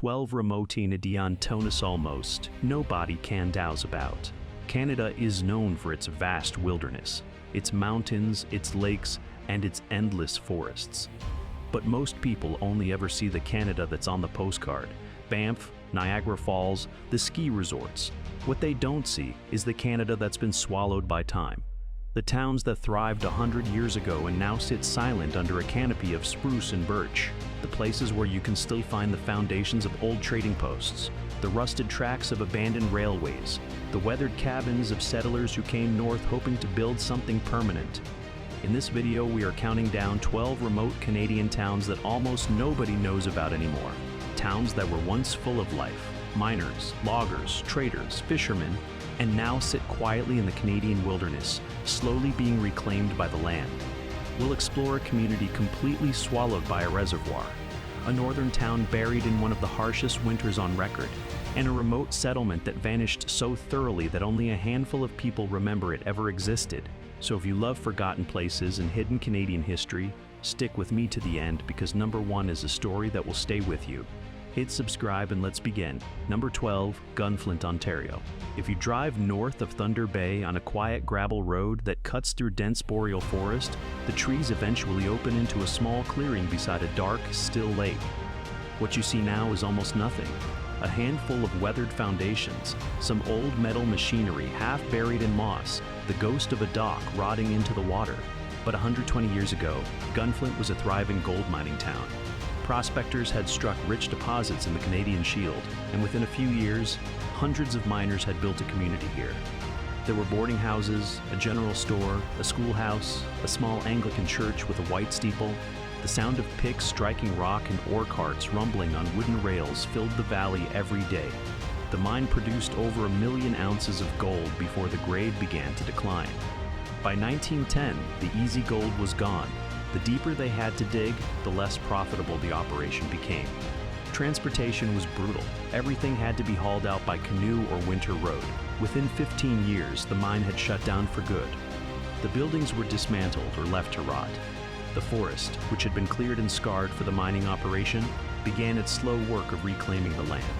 12 remotine dian tonus almost, nobody can douse about. Canada is known for its vast wilderness, its mountains, its lakes, and its endless forests. But most people only ever see the Canada that's on the postcard: Banff, Niagara Falls, the ski resorts. What they don't see is the Canada that's been swallowed by time. The towns that thrived 100 years ago and now sit silent under a canopy of spruce and birch. The places where you can still find the foundations of old trading posts, the rusted tracks of abandoned railways, the weathered cabins of settlers who came north hoping to build something permanent. In this video, we are counting down 12 remote Canadian towns that almost nobody knows about anymore. Towns that were once full of life: miners, loggers, traders, fishermen, and now sit quietly in the Canadian wilderness, slowly being reclaimed by the land. We'll explore a community completely swallowed by a reservoir, a northern town buried in one of the harshest winters on record, and a remote settlement that vanished so thoroughly that only a handful of people remember it ever existed. So if you love forgotten places and hidden Canadian history, stick with me to the end, because number 1 is a story that will stay with you. Hit subscribe and let's begin. Number 12, Gunflint, Ontario. If you drive north of Thunder Bay on a quiet gravel road that cuts through dense boreal forest, the trees eventually open into a small clearing beside a dark, still lake. What you see now is almost nothing. A handful of weathered foundations, some old metal machinery half buried in moss, the ghost of a dock rotting into the water. But 120 years ago, Gunflint was a thriving gold mining town. Prospectors had struck rich deposits in the Canadian Shield, and within a few years, hundreds of miners had built a community here. There were boarding houses, a general store, a schoolhouse, a small Anglican church with a white steeple. The sound of picks striking rock and ore carts rumbling on wooden rails filled the valley every day. The mine produced over 1 million ounces of gold before the grade began to decline. By 1910, the easy gold was gone. The deeper they had to dig, the less profitable the operation became. Transportation was brutal. Everything had to be hauled out by canoe or winter road. Within 15 years, the mine had shut down for good. The buildings were dismantled or left to rot. The forest, which had been cleared and scarred for the mining operation, began its slow work of reclaiming the land.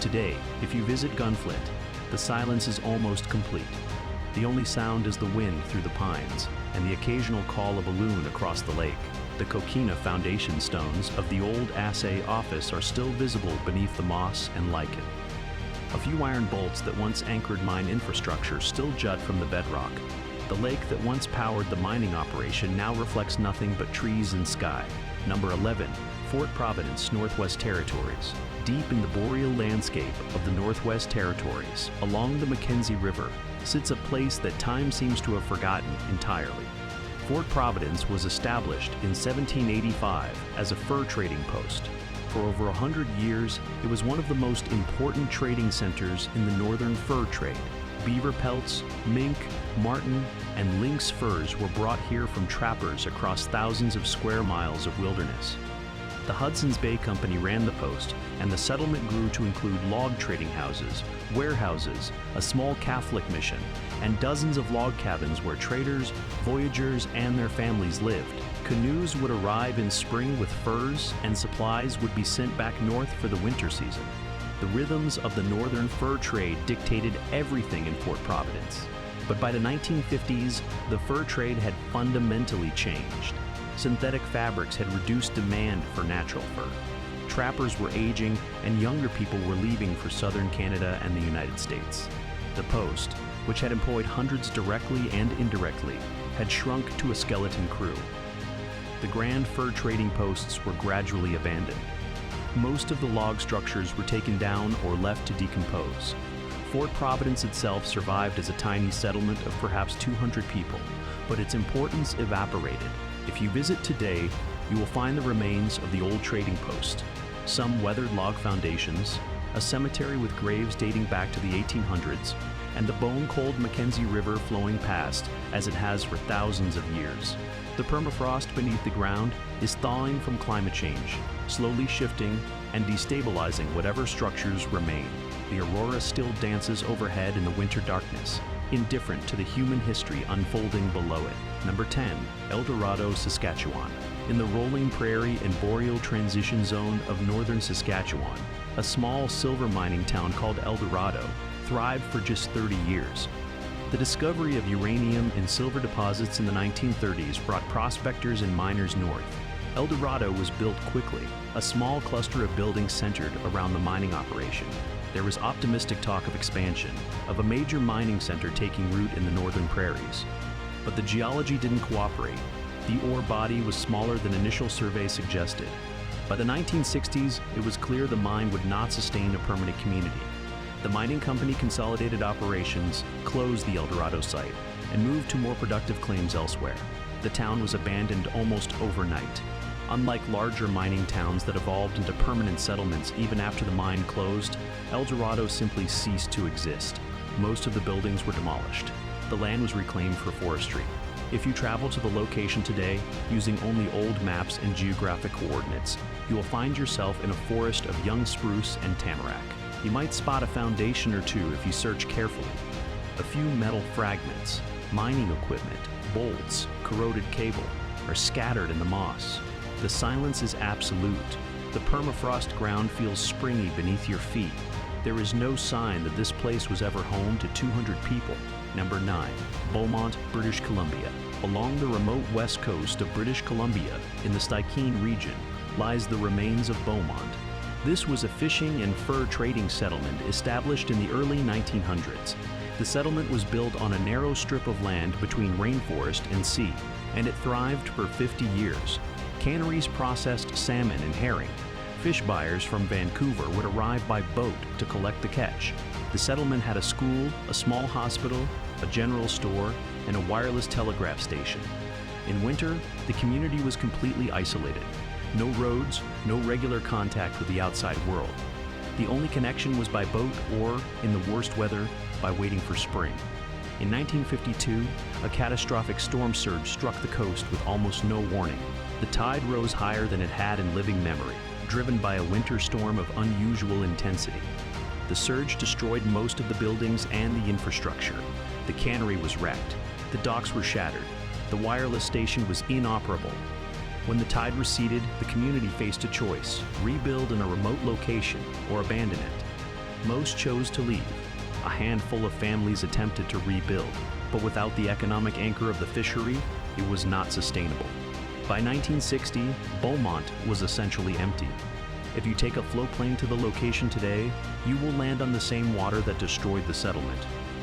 Today, if you visit Gunflint, the silence is almost complete. The only sound is the wind through the pines and the occasional call of a loon across the lake. The coquina foundation stones of the old assay office are still visible beneath the moss and lichen. A few iron bolts that once anchored mine infrastructure still jut from the bedrock. The lake that once powered the mining operation now reflects nothing but trees and sky. Number 11, Fort Providence, Northwest Territories. Deep in the boreal landscape of the Northwest Territories, along the Mackenzie River, sits a place that time seems to have forgotten entirely. Fort Providence was established in 1785 as a fur trading post. For over 100 years, it was one of the most important trading centers in the northern fur trade. Beaver pelts, mink, marten, and lynx furs were brought here from trappers across thousands of square miles of wilderness. The Hudson's Bay Company ran the post, and the settlement grew to include log trading houses, warehouses, a small Catholic mission, and dozens of log cabins where traders, voyagers, and their families lived. Canoes would arrive in spring with furs, and supplies would be sent back north for the winter season. The rhythms of the northern fur trade dictated everything in Fort Providence. But by the 1950s, the fur trade had fundamentally changed. Synthetic fabrics had reduced demand for natural fur. Trappers were aging, and younger people were leaving for southern Canada and the United States. The post, which had employed hundreds directly and indirectly, had shrunk to a skeleton crew. The grand fur trading posts were gradually abandoned. Most of the log structures were taken down or left to decompose. Fort Providence itself survived as a tiny settlement of perhaps 200 people, but its importance evaporated. If you visit today, you will find the remains of the old trading post, some weathered log foundations, a cemetery with graves dating back to the 1800s, and the bone-cold Mackenzie River flowing past as it has for thousands of years. The permafrost beneath the ground is thawing from climate change, slowly shifting and destabilizing whatever structures remain. The aurora still dances overhead in the winter darkness, indifferent to the human history unfolding below it. Number 10, El Dorado, Saskatchewan. In the rolling prairie and boreal transition zone of northern Saskatchewan, a small silver mining town called El Dorado, thrived for just 30 years. The discovery of uranium and silver deposits in the 1930s brought prospectors and miners north. El Dorado was built quickly, a small cluster of buildings centered around the mining operation. There was optimistic talk of expansion, of a major mining center taking root in the northern prairies. But the geology didn't cooperate. The ore body was smaller than initial surveys suggested. By the 1960s, it was clear the mine would not sustain a permanent community. The mining company consolidated operations, closed the El Dorado site, and moved to more productive claims elsewhere. The town was abandoned almost overnight. Unlike larger mining towns that evolved into permanent settlements even after the mine closed, El Dorado simply ceased to exist. Most of the buildings were demolished. The land was reclaimed for forestry. If you travel to the location today using only old maps and geographic coordinates, you will find yourself in a forest of young spruce and tamarack. You might spot a foundation or two if you search carefully. A few metal fragments, mining equipment, bolts, corroded cable are scattered in the moss. The silence is absolute. The permafrost ground feels springy beneath your feet. There is no sign that this place was ever home to 200 people. Number 9. Beaumont, British Columbia. Along the remote west coast of British Columbia, in the Stikine region, lies the remains of Beaumont. This was a fishing and fur trading settlement established in the early 1900s. The settlement was built on a narrow strip of land between rainforest and sea, and it thrived for 50 years. Canneries processed salmon and herring. Fish buyers from Vancouver would arrive by boat to collect the catch. The settlement had a school, a small hospital, a general store, and a wireless telegraph station. In winter, the community was completely isolated. No roads, no regular contact with the outside world. The only connection was by boat or, in the worst weather, by waiting for spring. In 1952, a catastrophic storm surge struck the coast with almost no warning. The tide rose higher than it had in living memory, driven by a winter storm of unusual intensity. The surge destroyed most of the buildings and the infrastructure. The cannery was wrecked. The docks were shattered. The wireless station was inoperable. When the tide receded, the community faced a choice: rebuild in a remote location or abandon it. Most chose to leave. A handful of families attempted to rebuild, but without the economic anchor of the fishery, it was not sustainable. By 1960, Beaumont was essentially empty. If you take a floatplane to the location today, you will land on the same water that destroyed the settlement.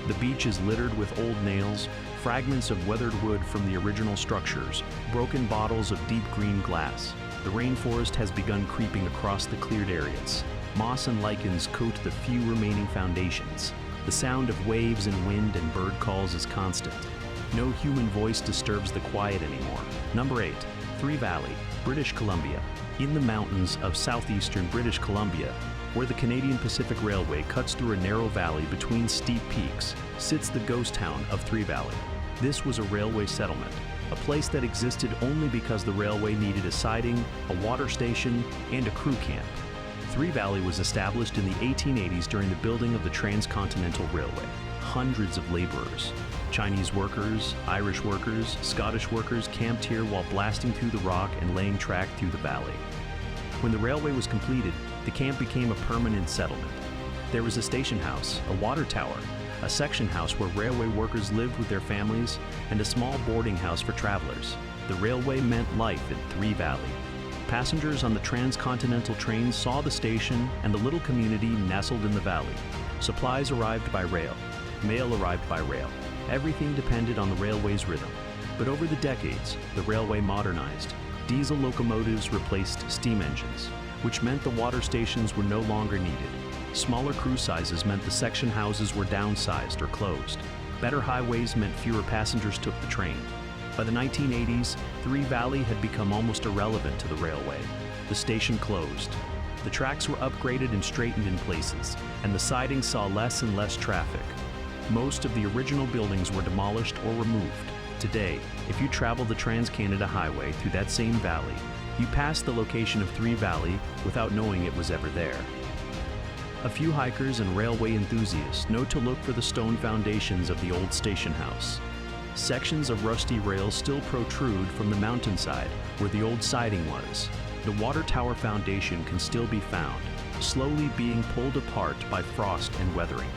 The beach is littered with old nails, fragments of weathered wood from the original structures, broken bottles of deep green glass. The rainforest has begun creeping across the cleared areas. Moss and lichens coat the few remaining foundations. The sound of waves and wind and bird calls is constant. No human voice disturbs the quiet anymore. Number 8. Three Valley, British Columbia. In the mountains of southeastern British Columbia, where the Canadian Pacific Railway cuts through a narrow valley between steep peaks, sits the ghost town of Three Valley. This was a railway settlement, a place that existed only because the railway needed a siding, a water station, and a crew camp. Three Valley was established in the 1880s during the building of the Transcontinental Railway. Hundreds of laborers, Chinese workers, Irish workers, Scottish workers camped here while blasting through the rock and laying track through the valley. When the railway was completed, the camp became a permanent settlement. There was a station house, a water tower, a section house where railway workers lived with their families, and a small boarding house for travelers. The railway meant life in Three Valley. Passengers on the transcontinental trains saw the station and the little community nestled in the valley. Supplies arrived by rail. Mail arrived by rail. Everything depended on the railway's rhythm. But over the decades, the railway modernized. Diesel locomotives replaced steam engines, which meant the water stations were no longer needed. Smaller crew sizes meant the section houses were downsized or closed. Better highways meant fewer passengers took the train. By the 1980s, Three Valley had become almost irrelevant to the railway. The station closed. The tracks were upgraded and straightened in places, and the siding saw less and less traffic. Most of the original buildings were demolished or removed. Today, if you travel the Trans-Canada Highway through that same valley, you pass the location of Three Valley without knowing it was ever there. A few hikers and railway enthusiasts know to look for the stone foundations of the old station house. Sections of rusty rails still protrude from the mountainside where the old siding was. The water tower foundation can still be found. slowly being pulled apart by frost and weathering.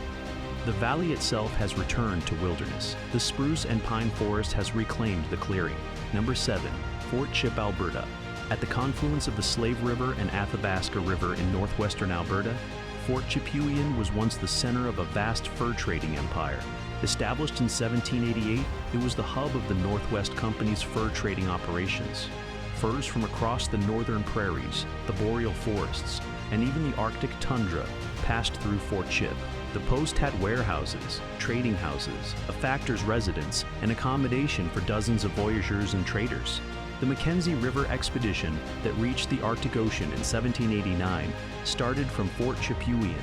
The valley itself has returned to wilderness. The spruce and pine forest has reclaimed the clearing. Number 7. Fort Chip, Alberta. At the confluence of the Slave River and Athabasca River in northwestern Alberta, Fort Chipewyan was once the center of a vast fur trading empire. Established in 1788, it was the hub of the Northwest Company's fur trading operations. Furs from across the northern prairies, the boreal forests, and even the Arctic tundra passed through Fort Chip. The post had warehouses, trading houses, a factor's residence, and accommodation for dozens of voyageurs and traders. The Mackenzie River expedition that reached the Arctic Ocean in 1789 started from Fort Chipewyan.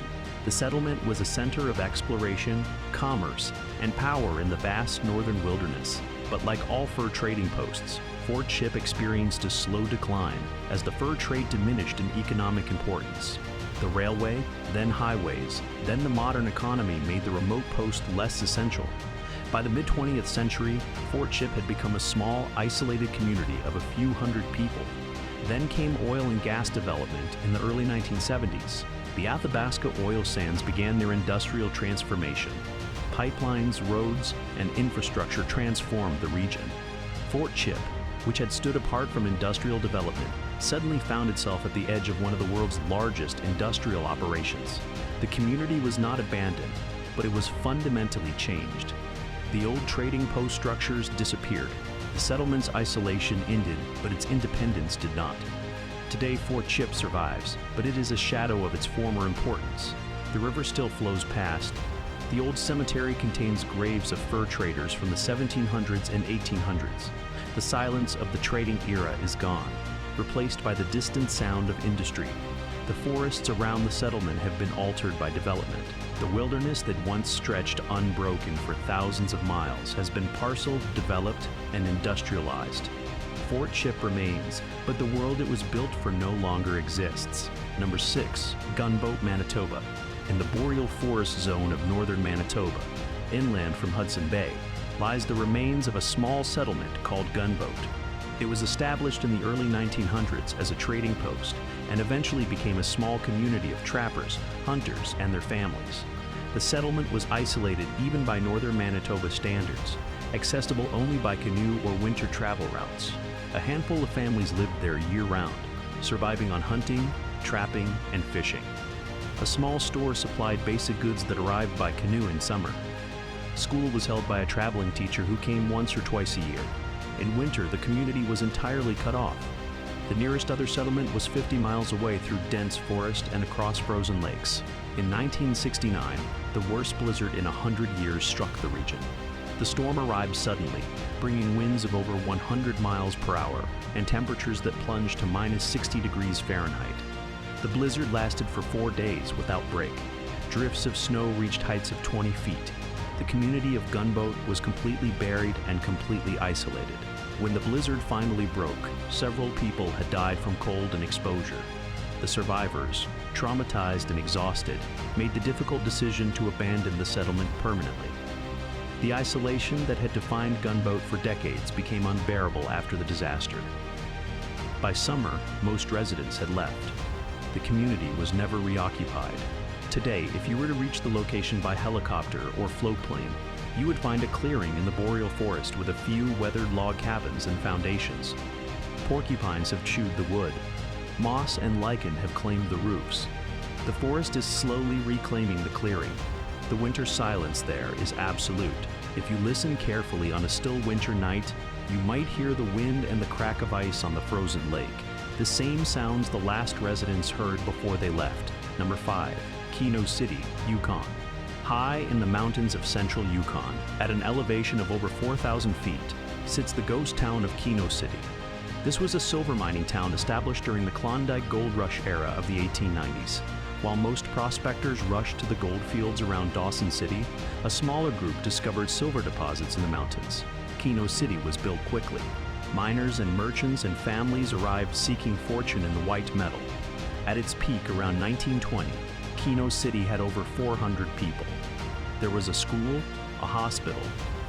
The settlement was a center of exploration, commerce, and power in the vast northern wilderness. But like all fur trading posts, Fort Chip experienced a slow decline as the fur trade diminished in economic importance. The railway, then highways, then the modern economy made the remote post less essential. By the mid-20th century, Fort Chip had become a small, isolated community of a few hundred people. Then came oil and gas development in the early 1970s. The Athabasca oil sands began their industrial transformation. Pipelines, roads, and infrastructure transformed the region. Fort Chip, which had stood apart from industrial development, suddenly found itself at the edge of one of the world's largest industrial operations. The community was not abandoned, but it was fundamentally changed. The old trading post structures disappeared. The settlement's isolation ended, but its independence did not. Today, Fort Chip survives, but it is a shadow of its former importance. The river still flows past. The old cemetery contains graves of fur traders from the 1700s and 1800s. The silence of the trading era is gone, replaced by the distant sound of industry. The forests around the settlement have been altered by development. The wilderness that once stretched unbroken for thousands of miles has been parceled, developed, and industrialized. Fort Chip remains, but the world it was built for no longer exists. Number 6. Gunboat, Manitoba. In the boreal forest zone of northern Manitoba, inland from Hudson Bay, lies the remains of a small settlement called Gunboat. It was established in the early 1900s as a trading post and eventually became a small community of trappers, hunters, and their families. The settlement was isolated even by northern Manitoba standards, accessible only by canoe or winter travel routes. A handful of families lived there year-round, surviving on hunting, trapping, and fishing. A small store supplied basic goods that arrived by canoe in summer. School was held by a traveling teacher who came once or twice a year. In winter, the community was entirely cut off. The nearest other settlement was 50 miles away through dense forest and across frozen lakes. In 1969, the worst blizzard in 100 years struck the region. The storm arrived suddenly, bringing winds of over 100 miles per hour and temperatures that plunged to minus 60 degrees Fahrenheit. The blizzard lasted for 4 days without break. Drifts of snow reached heights of 20 feet. The community of Gunboat was completely buried and completely isolated. When the blizzard finally broke, several people had died from cold and exposure. The survivors, traumatized and exhausted, made the difficult decision to abandon the settlement permanently. The isolation that had defined Gunboat for decades became unbearable after the disaster. By summer, most residents had left. The community was never reoccupied. Today, if you were to reach the location by helicopter or float plane, you would find a clearing in the boreal forest with a few weathered log cabins and foundations. Porcupines have chewed the wood. Moss and lichen have claimed the roofs. The forest is slowly reclaiming the clearing. The winter silence there is absolute. If you listen carefully on a still winter night, you might hear the wind and the crack of ice on the frozen lake, the same sounds the last residents heard before they left. Number 5. Keno City, Yukon. High in the mountains of central Yukon, at an elevation of over 4,000 feet, sits the ghost town of Keno City. This was a silver mining town established during the Klondike Gold Rush era of the 1890s. While most prospectors rushed to the gold fields around Dawson City, a smaller group discovered silver deposits in the mountains. Keno City was built quickly. Miners and merchants and families arrived seeking fortune in the white metal. At its peak around 1920, Keno City had over 400 people. There was a school, a hospital,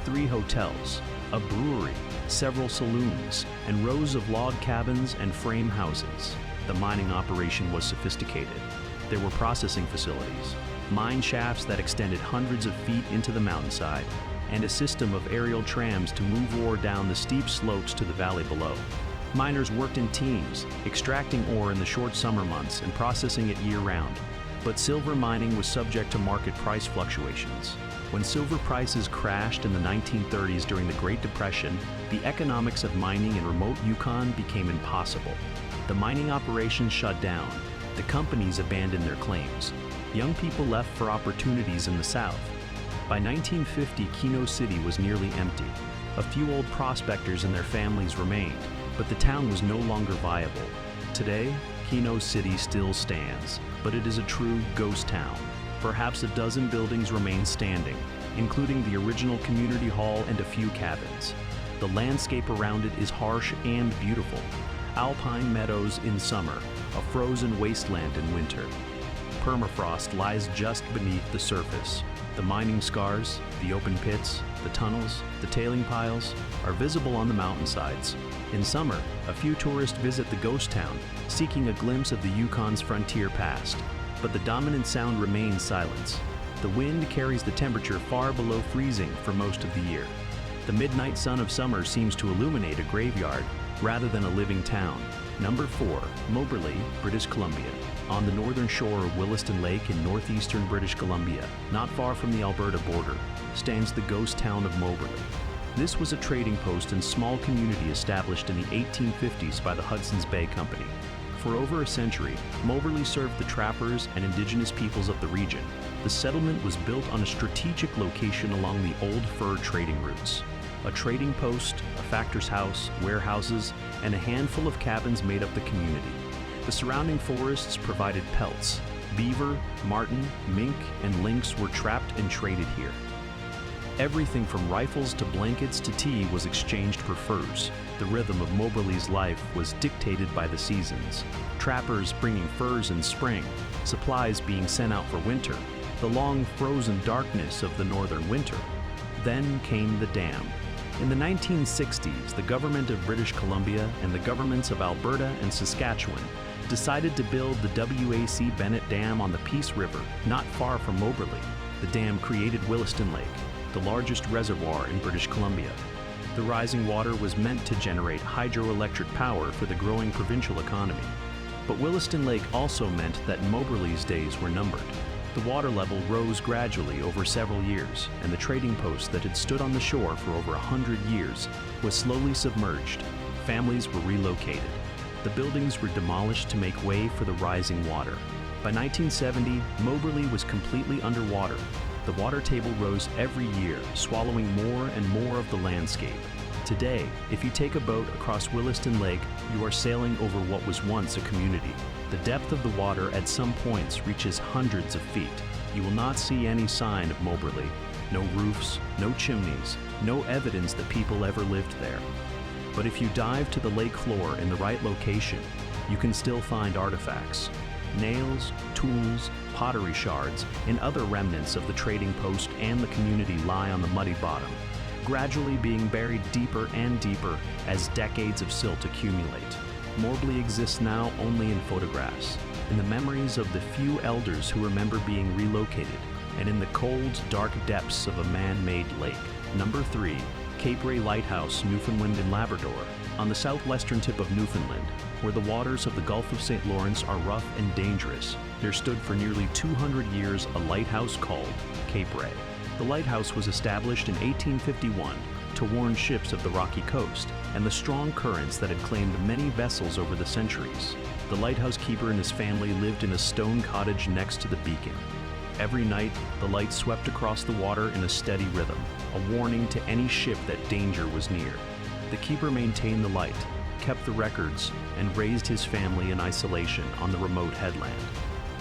3 hotels, a brewery, several saloons, and rows of log cabins and frame houses. The mining operation was sophisticated. There were processing facilities, mine shafts that extended hundreds of feet into the mountainside, and a system of aerial trams to move ore down the steep slopes to the valley below. Miners worked in teams, extracting ore in the short summer months and processing it year-round. But silver mining was subject to market price fluctuations. When silver prices crashed in the 1930s during the Great Depression, the economics of mining in remote Yukon became impossible. The mining operations shut down. The companies abandoned their claims. Young people left for opportunities in the south. By 1950, Keno City was nearly empty. A few old prospectors and their families remained, but the town was no longer viable. Today, Keno City still stands, but it is a true ghost town. Perhaps a dozen buildings remain standing, including the original community hall and a few cabins. The landscape around it is harsh and beautiful. Alpine meadows in summer, a frozen wasteland in winter. Permafrost lies just beneath the surface. The mining scars, the open pits, the tunnels, the tailing piles are visible on the mountainsides. In summer, a few tourists visit the ghost town, seeking a glimpse of the Yukon's frontier past. But the dominant sound remains silence. The wind carries the temperature far below freezing for most of the year. The midnight sun of summer seems to illuminate a graveyard rather than a living town. Number 4, Moberly, British Columbia. On the northern shore of Williston Lake in northeastern British Columbia, not far from the Alberta border, stands the ghost town of Moberly. This was a trading post and small community established in the 1850s by the Hudson's Bay Company. For over a century, Moberly served the trappers and indigenous peoples of the region. The settlement was built on a strategic location along the old fur trading routes. A trading post, a factor's house, warehouses, and a handful of cabins made up the community. The surrounding forests provided pelts. Beaver, marten, mink, and lynx were trapped and traded here. Everything from rifles to blankets to tea was exchanged for furs. The rhythm of Moberly's life was dictated by the seasons. Trappers bringing furs in spring, supplies being sent out for winter, the long frozen darkness of the northern winter. Then came the dam. In the 1960s, the government of British Columbia and the governments of Alberta and Saskatchewan decided to build the W.A.C. Bennett Dam on the Peace River, not far from Moberly. The dam created Williston Lake, the largest reservoir in British Columbia. The rising water was meant to generate hydroelectric power for the growing provincial economy. But Williston Lake also meant that Moberly's days were numbered. The water level rose gradually over several years, and the trading post that had stood on the shore for over 100 years was slowly submerged. Families were relocated. The buildings were demolished to make way for the rising water. By 1970, Moberly was completely underwater. The water table rose every year, swallowing more and more of the landscape. Today, if you take a boat across Williston Lake, you are sailing over what was once a community. The depth of the water at some points reaches hundreds of feet. You will not see any sign of Moberly. No roofs, no chimneys, no evidence that people ever lived there. But if you dive to the lake floor in the right location, you can still find artifacts. Nails, tools, pottery shards, and other remnants of the trading post and the community lie on the muddy bottom, gradually being buried deeper and deeper as decades of silt accumulate. Moberly exists now only in photographs, in the memories of the few elders who remember being relocated, and in the cold, dark depths of a man-made lake. Number 3, Cape Ray Lighthouse, Newfoundland and Labrador. On the southwestern tip of Newfoundland, where the waters of the Gulf of St. Lawrence are rough and dangerous, there stood for nearly 200 years a lighthouse called Cape Ray. The lighthouse was established in 1851 to warn ships of the rocky coast and the strong currents that had claimed many vessels over the centuries. The lighthouse keeper and his family lived in a stone cottage next to the beacon. Every night, the light swept across the water in a steady rhythm, a warning to any ship that danger was near. The keeper maintained the light, kept the records, and raised his family in isolation on the remote headland.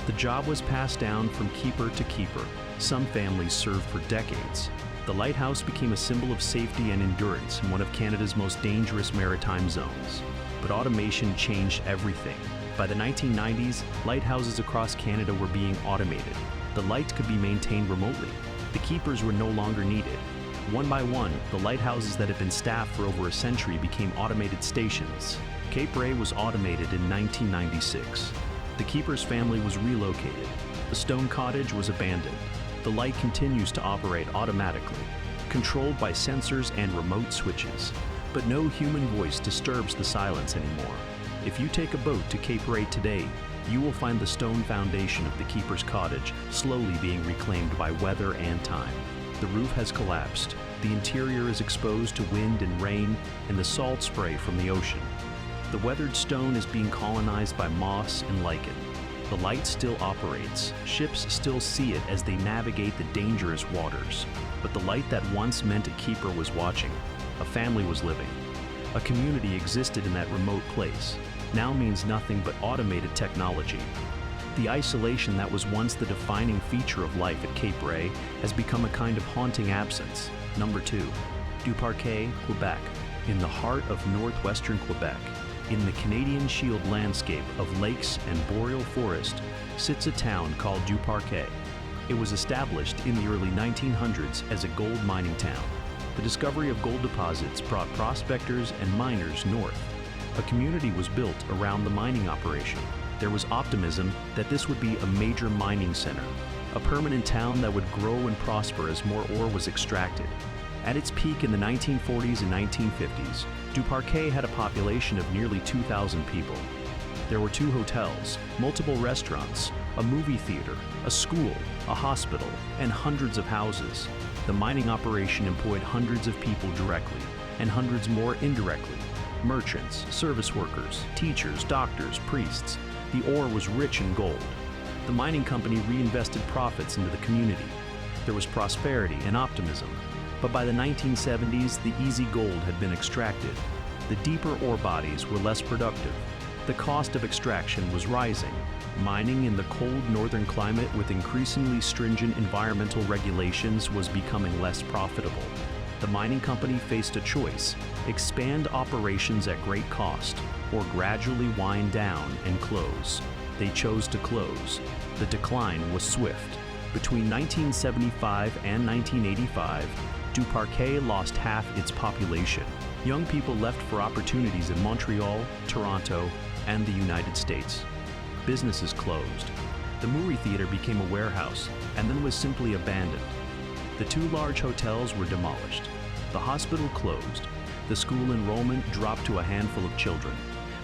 The job was passed down from keeper to keeper. Some families served for decades. The lighthouse became a symbol of safety and endurance in one of Canada's most dangerous maritime zones. But automation changed everything. By the 1990s, lighthouses across Canada were being automated. The light could be maintained remotely. The keepers were no longer needed. One by one, the lighthouses that had been staffed for over a century became automated stations. Cape Ray was automated in 1996. The keeper's family was relocated. The stone cottage was abandoned. The light continues to operate automatically, controlled by sensors and remote switches. But no human voice disturbs the silence anymore. If you take a boat to Cape Ray today, you will find the stone foundation of the keeper's cottage slowly being reclaimed by weather and time. The roof has collapsed. The interior is exposed to wind and rain and the salt spray from the ocean. The weathered stone is being colonized by moss and lichen. The light still operates. Ships still see it as they navigate the dangerous waters. But the light that once meant a keeper was watching. A family was living. A community existed in that remote place. Now means nothing but automated technology. The isolation that was once the defining feature of life at Cape Ray has become a kind of haunting absence. Number 2, Du Parquet, Quebec. In the heart of northwestern Quebec, in the Canadian Shield landscape of lakes and boreal forest, sits a town called Du Parquet. It was established in the early 1900s as a gold mining town. The discovery of gold deposits brought prospectors and miners north. A community was built around the mining operation. There was optimism that this would be a major mining center, a permanent town that would grow and prosper as more ore was extracted. At its peak in the 1940s and 1950s, Du Parquet had a population of nearly 2,000 people. There were 2 hotels, multiple restaurants, a movie theater, a school, a hospital, and hundreds of houses. The mining operation employed hundreds of people directly, and hundreds more indirectly. Merchants, service workers, teachers, doctors, priests. The ore was rich in gold. The mining company reinvested profits into the community. There was prosperity and optimism. But by the 1970s, the easy gold had been extracted. The deeper ore bodies were less productive. The cost of extraction was rising. Mining in the cold northern climate with increasingly stringent environmental regulations was becoming less profitable. The mining company faced a choice: expand operations at great cost, or gradually wind down and close. They chose to close. The decline was swift. Between 1975 and 1985, Du Parquet lost half its population. Young people left for opportunities in Montreal, Toronto, and the United States. Businesses closed. The movie theater became a warehouse and then was simply abandoned. The 2 large hotels were demolished. The hospital closed. The school enrollment dropped to a handful of children.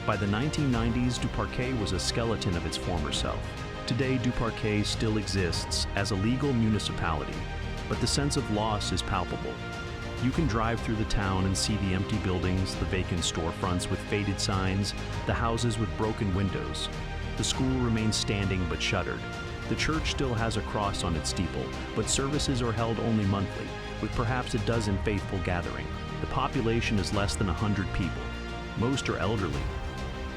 By the 1990s, Du Parquet was a skeleton of its former self. Today, Du Parquet still exists as a legal municipality, but the sense of loss is palpable. You can drive through the town and see the empty buildings, the vacant storefronts with faded signs, the houses with broken windows. The school remains standing but shuttered. The church still has a cross on its steeple, but services are held only monthly, with perhaps a dozen faithful gathering. The population is less than 100 people. Most are elderly.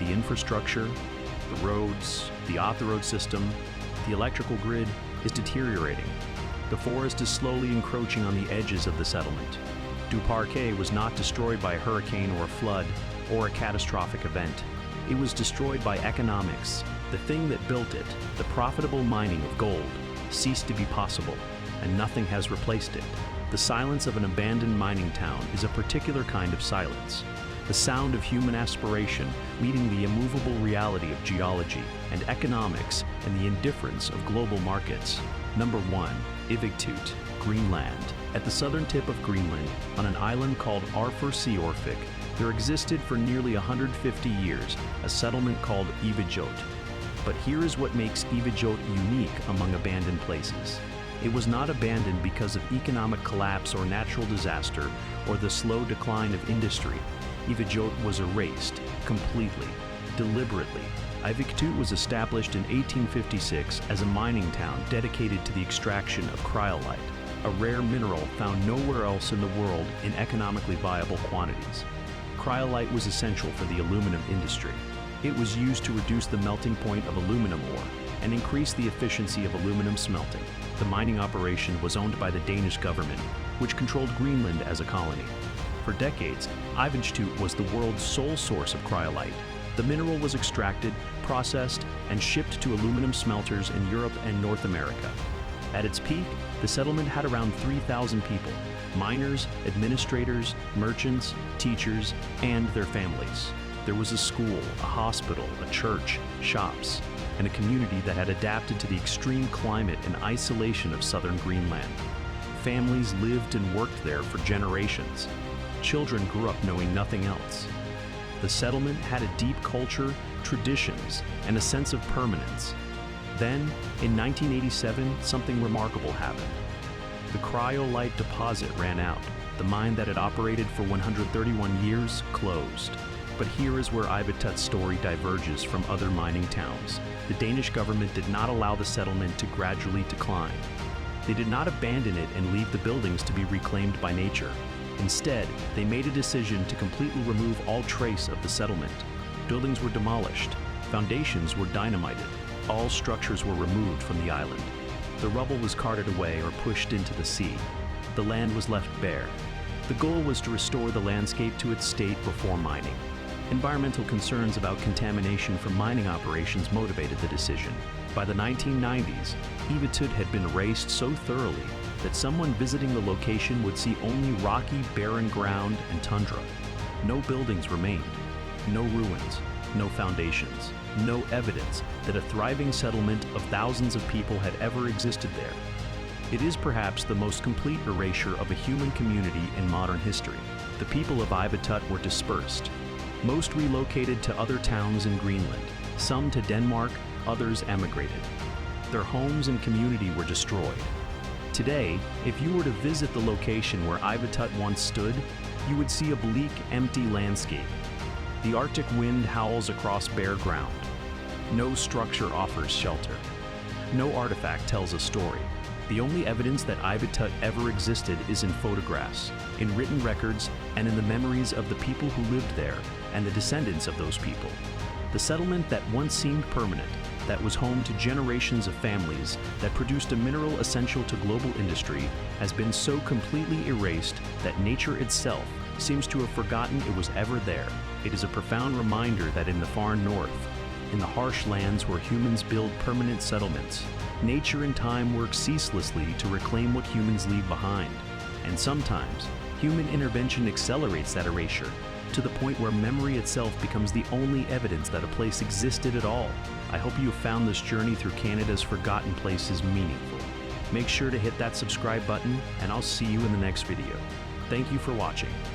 The infrastructure, the roads, the off-the-road system, the electrical grid is deteriorating. The forest is slowly encroaching on the edges of the settlement. Du Parquet was not destroyed by a hurricane or a flood or a catastrophic event. It was destroyed by economics. The thing that built it, the profitable mining of gold, ceased to be possible, and nothing has replaced it. The silence of an abandoned mining town is a particular kind of silence. The sound of human aspiration meeting the immovable reality of geology and economics and the indifference of global markets. Number 1, Inuktitut, Greenland. At the southern tip of Greenland, on an island called Arthur-Seorvik, there existed for nearly 150 years a settlement called Inuktitut. But here is what makes Inuktitut unique among abandoned places. It was not abandoned because of economic collapse or natural disaster or the slow decline of industry. Inuktitut was erased, completely, deliberately. Inuktitut was established in 1856 as a mining town dedicated to the extraction of cryolite, a rare mineral found nowhere else in the world in economically viable quantities. Cryolite was essential for the aluminum industry. It was used to reduce the melting point of aluminum ore and increase the efficiency of aluminum smelting. The mining operation was owned by the Danish government, which controlled Greenland as a colony. For decades, Inuktitut was the world's sole source of cryolite. The mineral was extracted, processed, and shipped to aluminum smelters in Europe and North America. At its peak, the settlement had around 3,000 people: miners, administrators, merchants, teachers, and their families. There was a school, a hospital, a church, shops. and a community that had adapted to the extreme climate and isolation of southern Greenland. Families lived and worked there for generations. Children grew up knowing nothing else. The settlement had a deep culture, traditions, and a sense of permanence. Then, in 1987, something remarkable happened. The cryolite deposit ran out. The mine that had operated for 131 years closed. But here is where Ivetut's story diverges from other mining towns. The Danish government did not allow the settlement to gradually decline. They did not abandon it and leave the buildings to be reclaimed by nature. Instead, they made a decision to completely remove all trace of the settlement. Buildings were demolished. Foundations were dynamited. All structures were removed from the island. The rubble was carted away or pushed into the sea. The land was left bare. The goal was to restore the landscape to its state before mining. Environmental concerns about contamination from mining operations motivated the decision. By the 1990s, Ivetut had been erased so thoroughly that someone visiting the location would see only rocky, barren ground and tundra. No buildings remained, no ruins, no foundations, no evidence that a thriving settlement of thousands of people had ever existed there. It is perhaps the most complete erasure of a human community in modern history. The people of Ivetut were dispersed. Most relocated to other towns in Greenland, some to Denmark, others emigrated. Their homes and community were destroyed. Today, if you were to visit the location where Ivetut once stood, you would see a bleak, empty landscape. The Arctic wind howls across bare ground. No structure offers shelter. No artifact tells a story. The only evidence that Ivetut ever existed is in photographs, in written records, and in the memories of the people who lived there and the descendants of those people. The settlement that once seemed permanent, that was home to generations of families, that produced a mineral essential to global industry, has been so completely erased that nature itself seems to have forgotten it was ever there. It is a profound reminder that in the far north, in the harsh lands where humans build permanent settlements, nature and time work ceaselessly to reclaim what humans leave behind. And sometimes, human intervention accelerates that erasure to the point where memory itself becomes the only evidence that a place existed at all. I hope you have found this journey through Canada's forgotten places meaningful. Make sure to hit that subscribe button, and I'll see you in the next video. Thank you for watching.